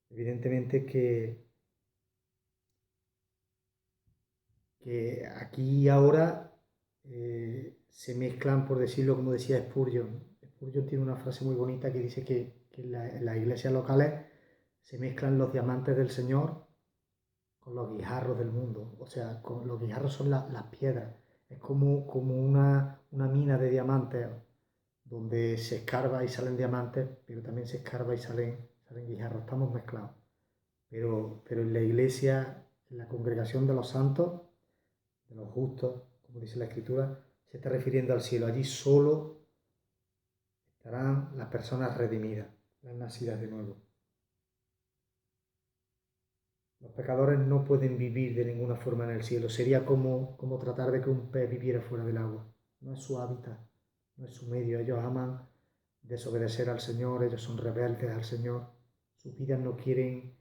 Evidentemente que aquí y ahora se mezclan, por decirlo como decía Spurgeon. Spurgeon tiene una frase muy bonita que dice que en las iglesias locales se mezclan los diamantes del Señor con los guijarros del mundo. O sea, los guijarros son las piedras. Es como una mina de diamantes donde se escarba y salen diamantes, pero también se escarba y salen guijarros. Estamos mezclados. Pero en la iglesia, en la congregación de los santos, de los justos, como dice la Escritura, se está refiriendo al cielo. Allí solo estarán las personas redimidas, las nacidas de nuevo. Los pecadores no pueden vivir de ninguna forma en el cielo. Sería como tratar de que un pez viviera fuera del agua. No es su hábitat, no es su medio. Ellos aman desobedecer al Señor, ellos son rebeldes al Señor. Sus vidas no quieren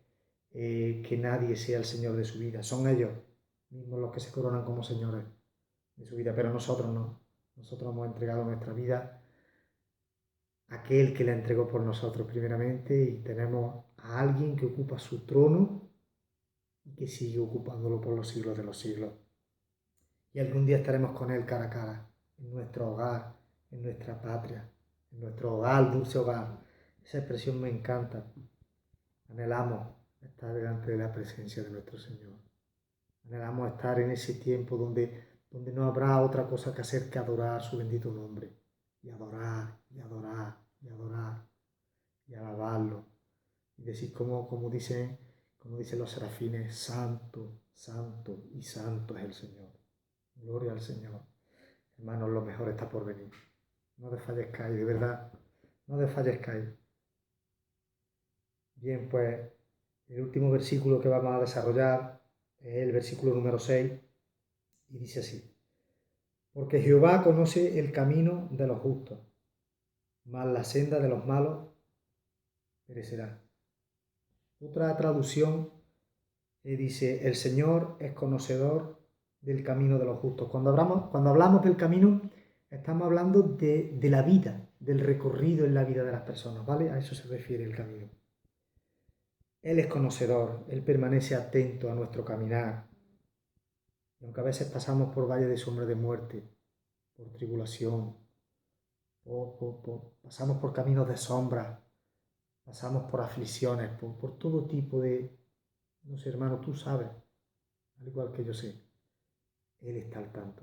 que nadie sea el Señor de su vida. Son ellos mismos los que se coronan como señores de su vida, pero nosotros no. Nosotros hemos entregado nuestra vida a aquel que la entregó por nosotros primeramente y tenemos a alguien que ocupa su trono y que sigue ocupándolo por los siglos de los siglos. Y algún día estaremos con Él cara a cara, en nuestro hogar, en nuestra patria, en nuestro hogar, dulce hogar. Esa expresión me encanta. Anhelamos estar delante de la presencia de nuestro Señor. Anhelamos estar en ese tiempo donde no habrá otra cosa que hacer que adorar su bendito nombre. Y adorar, y adorar, y adorar, y alabarlo. Y decir como dicen los serafines, santo, santo y santo es el Señor. Gloria al Señor. Hermanos, lo mejor está por venir. No desfallezcáis, de verdad, no desfallezcáis. Bien, pues el último versículo que vamos a desarrollar es el versículo número 6 y dice así: porque Jehová conoce el camino de los justos, mas la senda de los malos perecerá. Otra traducción dice: el Señor es conocedor del camino de los justos. Cuando hablamos del camino, estamos hablando de la vida, del recorrido en la vida de las personas, ¿vale? A eso se refiere el camino. Él es conocedor, Él permanece atento a nuestro caminar. Y aunque a veces pasamos por valles de sombra de muerte, por tribulación, pasamos por caminos de sombra, pasamos por aflicciones, por todo tipo de... No sé, hermano, tú sabes, al igual que yo sé, Él está al tanto,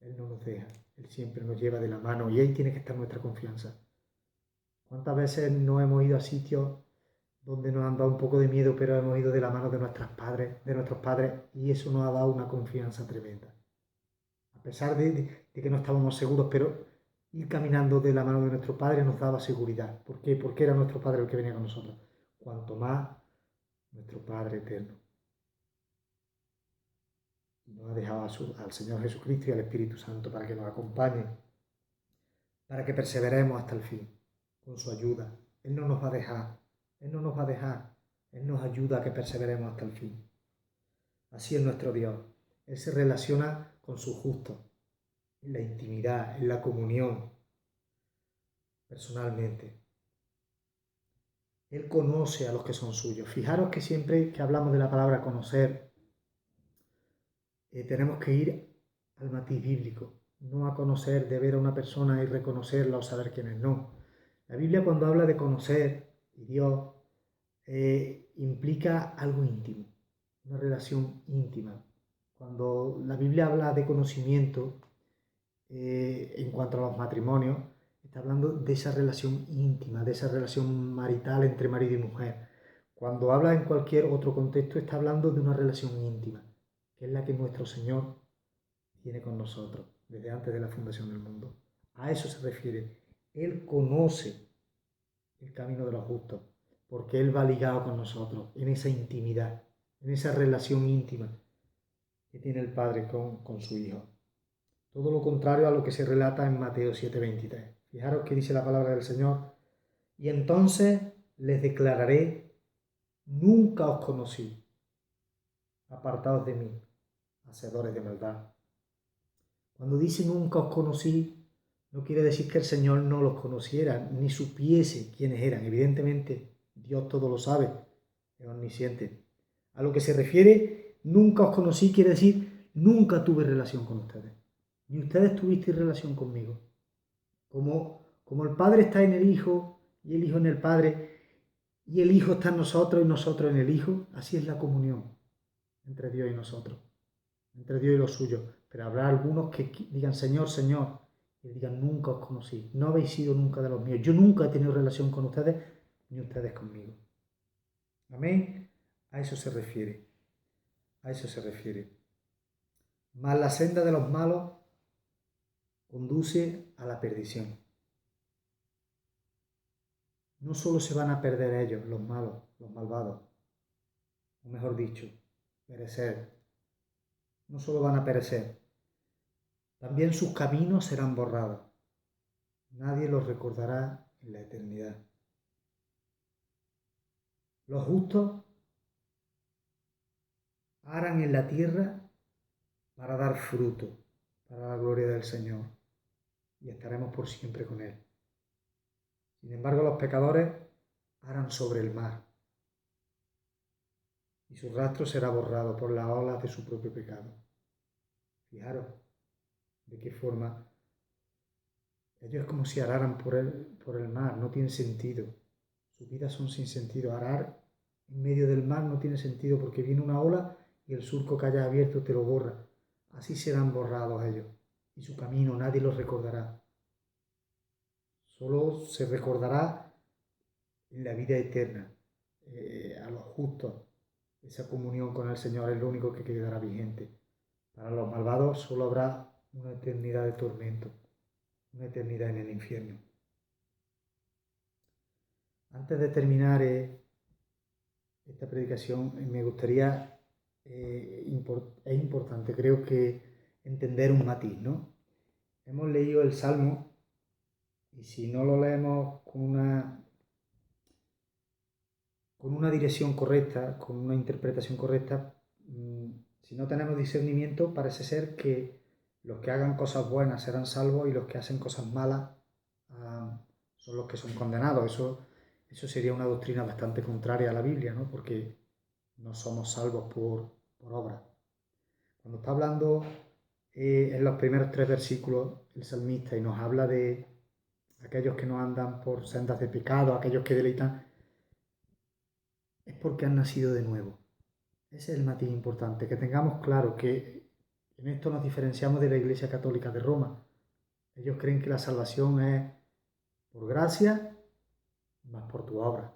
Él no nos deja, Él siempre nos lleva de la mano y ahí tiene que estar nuestra confianza. ¿Cuántas veces no hemos ido a sitios donde nos han dado un poco de miedo, pero hemos ido de la mano de nuestros padres, y eso nos ha dado una confianza tremenda? A pesar de que no estábamos seguros, pero ir caminando de la mano de nuestro Padre nos daba seguridad. ¿Por qué? Porque era nuestro Padre el que venía con nosotros. Cuanto más nuestro Padre eterno. Nos ha dejado al Señor Jesucristo y al Espíritu Santo para que nos acompañen, para que perseveremos hasta el fin, con su ayuda. Él no nos va a dejar, Él no nos va a dejar, Él nos ayuda a que perseveremos hasta el fin. Así es nuestro Dios. Él se relaciona con sus justos, en la intimidad, en la comunión, personalmente. Él conoce a los que son suyos. Fijaros que siempre que hablamos de la palabra conocer, tenemos que ir al matiz bíblico, no a conocer, de ver a una persona y reconocerla o saber quién es, no. La Biblia cuando habla de conocer y Dios implica algo íntimo, una relación íntima. Cuando la Biblia habla de conocimiento en cuanto a los matrimonios, está hablando de esa relación íntima, de esa relación marital entre marido y mujer. Cuando habla en cualquier otro contexto, está hablando de una relación íntima, que es la que nuestro Señor tiene con nosotros desde antes de la fundación del mundo. A eso se refiere. Él conoce el camino de los justos, porque Él va ligado con nosotros en esa intimidad, en esa relación íntima que tiene el Padre con su Hijo. Todo lo contrario a lo que se relata en Mateo 7:23. Fijaros que dice la palabra del Señor: y entonces les declararé, nunca os conocí, apartados de mí, hacedores de maldad. Cuando dice nunca os conocí, no quiere decir que el Señor no los conociera, ni supiese quiénes eran. Evidentemente, Dios todo lo sabe, es omnisciente. A lo que se refiere, nunca os conocí, quiere decir, nunca tuve relación con ustedes. Ni ustedes tuvisteis relación conmigo. Como el Padre está en el Hijo, y el Hijo en el Padre, y el Hijo está en nosotros y nosotros en el Hijo, así es la comunión entre Dios y nosotros, entre Dios y los suyos. Pero habrá algunos que digan Señor, Señor, y digan nunca os conocí, no habéis sido nunca de los míos, yo nunca he tenido relación con ustedes, ni ustedes conmigo. Amén. A eso se refiere. A eso se refiere. Mas la senda de los malos conduce a la perdición. No solo se van a perder ellos, los malos, los malvados, o mejor dicho, perecer. No solo van a perecer, también sus caminos serán borrados. Nadie los recordará en la eternidad. Los justos aran en la tierra para dar fruto, para la gloria del Señor, y estaremos por siempre con Él. Sin embargo, los pecadores aran sobre el mar, y su rastro será borrado por las olas de su propio pecado. Fijaros de qué forma ellos es como si araran por el mar, no tiene sentido. Sus vidas son sin sentido. Arar en medio del mar no tiene sentido porque viene una ola y el surco que hayas abierto te lo borra. Así serán borrados ellos. Y su camino nadie los recordará. Solo se recordará en la vida eterna, a los justos. Esa comunión con el Señor es lo único que quedará vigente. Para los malvados solo habrá una eternidad de tormento, una eternidad en el infierno. Antes de terminar esta predicación, me gustaría, es importante, creo que entender un matiz, ¿no? Hemos leído el Salmo y si no lo leemos con una dirección correcta, con una interpretación correcta, Si no tenemos discernimiento, parece ser que los que hagan cosas buenas serán salvos y los que hacen cosas malas son los que son condenados. Eso sería una doctrina bastante contraria a la Biblia, ¿no? Porque no somos salvos por obra. Cuando está hablando en los primeros 3 versículos el salmista y nos habla de aquellos que no andan por sendas de pecado, aquellos que deleitan, es porque han nacido de nuevo. Ese es el matiz importante, que tengamos claro que en esto nos diferenciamos de la Iglesia Católica de Roma. Ellos creen que la salvación es por gracia más por tu obra.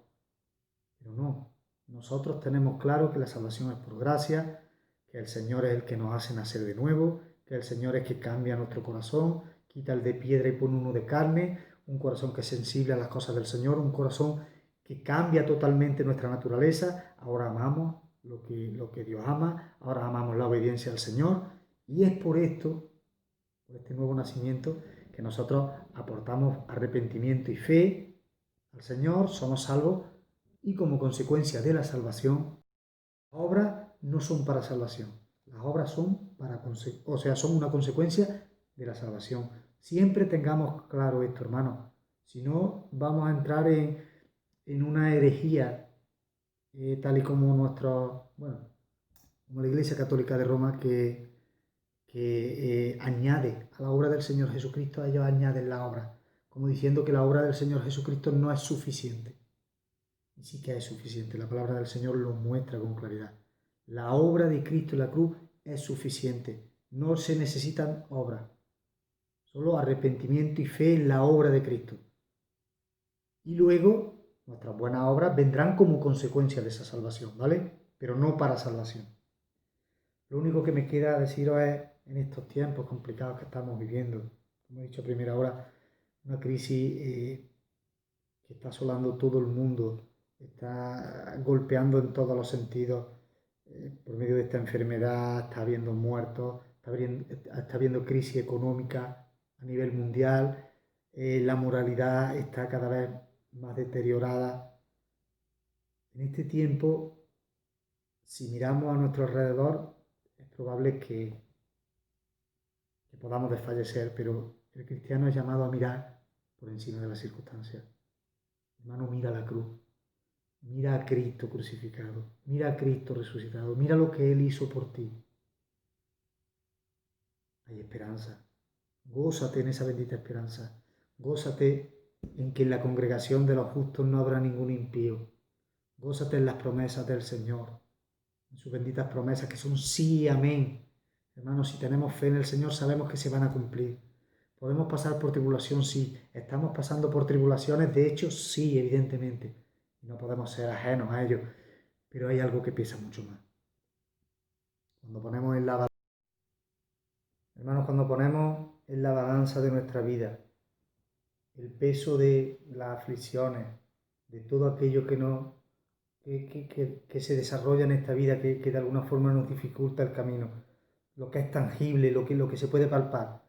Pero no, nosotros tenemos claro que la salvación es por gracia, que el Señor es el que nos hace nacer de nuevo, que el Señor es que cambia nuestro corazón, quita el de piedra y pone uno de carne, un corazón que es sensible a las cosas del Señor, un corazón que cambia totalmente nuestra naturaleza. Ahora amamos lo que Dios ama, ahora amamos la obediencia al Señor, y es por esto, por este nuevo nacimiento, que nosotros aportamos arrepentimiento y fe al Señor, somos salvos, y como consecuencia de la salvación, las obras no son para salvación, las obras son son una consecuencia de la salvación. Siempre tengamos claro esto, hermanos, si no vamos a entrar en una herejía, tal y como como la Iglesia Católica de Roma, que añade a la obra del Señor Jesucristo, a ellos añaden la obra, como diciendo que la obra del Señor Jesucristo no es suficiente. Y sí que es suficiente, la palabra del Señor lo muestra con claridad. La obra de Cristo en la cruz es suficiente, no se necesitan obras, solo arrepentimiento y fe en la obra de Cristo. Y luego nuestras buenas obras vendrán como consecuencia de esa salvación, ¿vale? Pero no para salvación. Lo único que me queda deciros es, en estos tiempos complicados que estamos viviendo, como he dicho a primera hora, una crisis que está asolando todo el mundo, está golpeando en todos los sentidos, por medio de esta enfermedad, está habiendo muertos, está habiendo crisis económica a nivel mundial, la moralidad está cada vez más deteriorada. En este tiempo, si miramos a nuestro alrededor, es probable que podamos desfallecer, pero el cristiano es llamado a mirar por encima de las circunstancias. Hermano, mira la cruz. Mira a Cristo crucificado, mira a Cristo resucitado, mira lo que Él hizo por ti. Hay esperanza. Gózate en esa bendita esperanza. Gózate en que en la congregación de los justos no habrá ningún impío. Gózate en las promesas del Señor, en sus benditas promesas que son sí y amén. Hermanos, si tenemos fe en el Señor sabemos que se van a cumplir. ¿Podemos pasar por tribulación? Sí. ¿Estamos pasando por tribulaciones? De hecho, sí, evidentemente. No podemos ser ajenos a ello, pero hay algo que pesa mucho más. Cuando ponemos en la balanza, hermanos, cuando ponemos en la balanza de nuestra vida el peso de las aflicciones, de todo aquello que se desarrolla en esta vida, que de alguna forma nos dificulta el camino, lo que es tangible, lo que se puede palpar,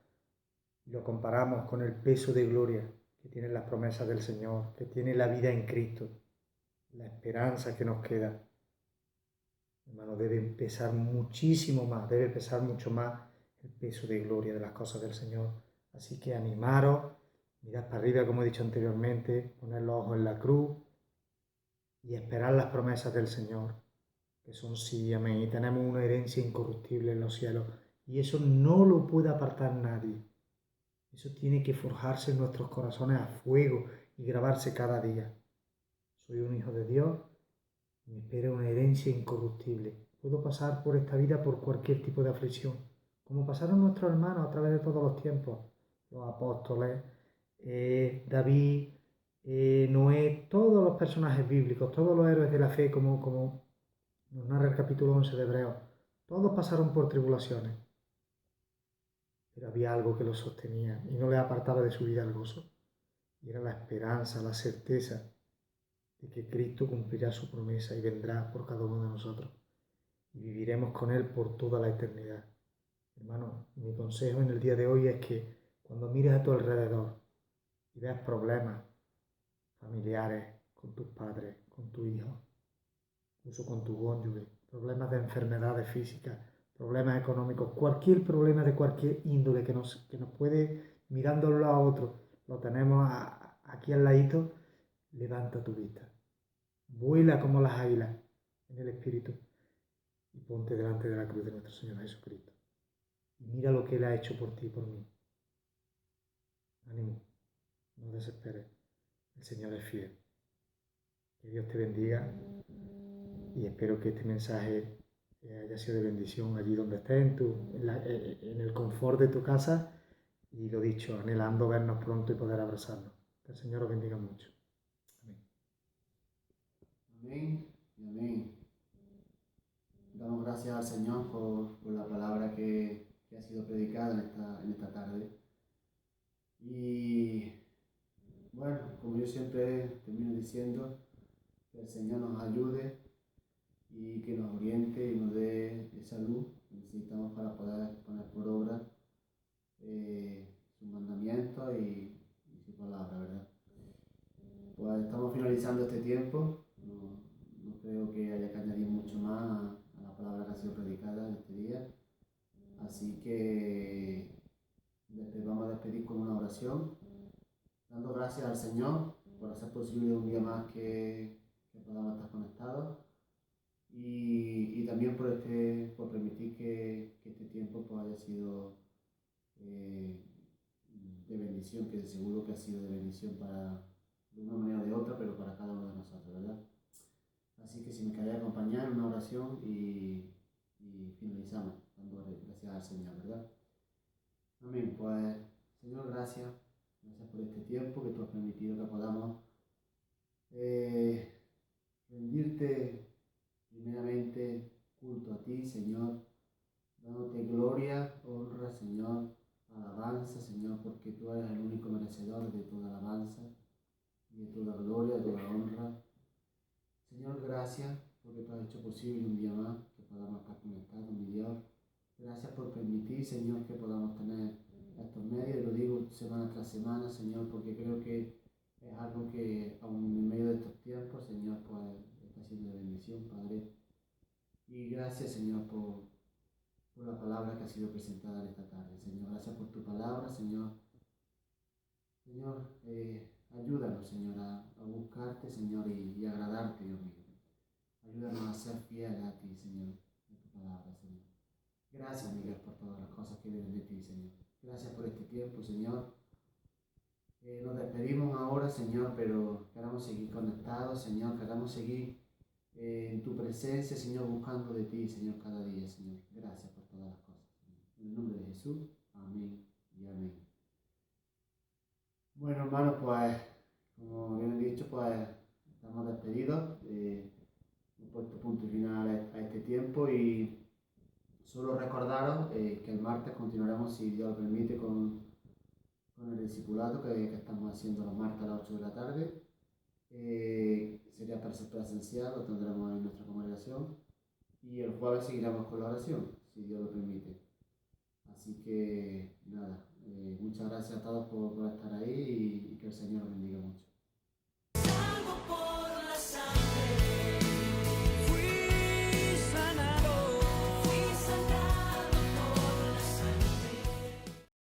y lo comparamos con el peso de gloria que tienen las promesas del Señor, que tiene la vida en Cristo, la esperanza que nos queda. Hermano, debe pesar muchísimo más, debe pesar mucho más el peso de gloria de las cosas del Señor. Así que animaros, mirad para arriba, como he dicho anteriormente, poner los ojos en la cruz y esperar las promesas del Señor, que son sí, amén. Y tenemos una herencia incorruptible en los cielos. Y eso no lo puede apartar nadie. Eso tiene que forjarse en nuestros corazones a fuego y grabarse cada día. Soy un hijo de Dios. Me espera una herencia incorruptible. Puedo pasar por esta vida por cualquier tipo de aflicción, como pasaron nuestros hermanos a través de todos los tiempos, los apóstoles, David, Noé, todos los personajes bíblicos, todos los héroes de la fe, como nos narra el capítulo 11 de Hebreos. Todos pasaron por tribulaciones, pero había algo que los sostenía y no les apartaba de su vida el gozo. Y era la esperanza, la certeza de que Cristo cumplirá su promesa y vendrá por cada uno de nosotros. Y viviremos con Él por toda la eternidad. Hermano, mi consejo en el día de hoy es que cuando mires a tu alrededor y veas problemas familiares con tus padres, con tu hijo, incluso con tu cónyuge, problemas de enfermedades físicas, problemas económicos, cualquier problema de cualquier índole que nos puede, mirándolo a otro, lo tenemos aquí al ladito, levanta tu vista. Vuela como las águilas en el Espíritu y ponte delante de la cruz de nuestro Señor Jesucristo. Y mira lo que Él ha hecho por ti y por mí. Ánimo, no desesperes. El Señor es fiel. Que Dios te bendiga y espero que este mensaje haya sido de bendición allí donde estés, en el confort de tu casa y lo dicho, anhelando vernos pronto y poder abrazarnos. Que el Señor os bendiga mucho. Amén. Amén y amén. Damos gracias al Señor por la palabra que ha sido predicada en esta tarde. Y bueno, como yo siempre termino diciendo, que el Señor nos ayude y que nos oriente y nos dé esa luz que necesitamos para poder poner por obra sus mandamientos y su palabra, ¿verdad? Pues estamos finalizando este tiempo. No creo que haya que añadir mucho más a la palabra que ha sido predicada en este día. Así que vamos a despedir con una oración, dando gracias al Señor por hacer posible un día más que podamos estar conectados y también por permitir que este tiempo pues, haya sido de bendición, que seguro que ha sido de bendición de una manera o de otra, pero para cada uno de nosotros, ¿verdad? Así que si me queréis acompañar en una oración y finalizamos dando gracias al Señor, ¿verdad? Amén. Pues, Señor, gracias. Gracias por este tiempo que tú has permitido que podamos rendirte primeramente culto a ti, Señor, dándote gloria, honra, Señor, alabanza, Señor, porque tú eres el único merecedor de toda alabanza, de toda gloria, de toda honra. Señor, gracias porque tú has hecho posible un día más que podamos estar conectados, mi Dios. Gracias por permitir, Señor, que podamos tener estos medios, y lo digo semana tras semana, Señor, porque creo que es algo que, aun en medio de estos tiempos, Señor, pues está siendo de bendición, Padre. Y gracias, Señor, por la palabra que ha sido presentada en esta tarde. Señor, gracias por tu palabra, Señor. Señor, ayúdanos, Señor, a buscarte, Señor, y agradarte, Dios mío. Ayúdanos a ser fieles a ti, Señor, en tu palabra, Señor. Gracias, mi Dios, por todas las cosas que vienen de ti, Señor. Gracias por este tiempo, Señor. Nos despedimos ahora, Señor, pero queramos seguir conectados, Señor. Queramos seguir en tu presencia, Señor, buscando de ti, Señor, cada día, Señor. Gracias por todas las cosas, Señor. En el nombre de Jesús, amén y amén. Bueno, hermanos, pues, como bien he dicho, pues, estamos despedidos. Hemos puesto punto final a este tiempo y solo recordaros que el martes continuaremos, si Dios lo permite, con el discipulado que estamos haciendo los martes a las 8 de la tarde. Sería presencial, lo tendremos en nuestra congregación. Y el jueves seguiremos con la oración, si Dios lo permite. Así que nada, muchas gracias a todos por estar ahí y que el Señor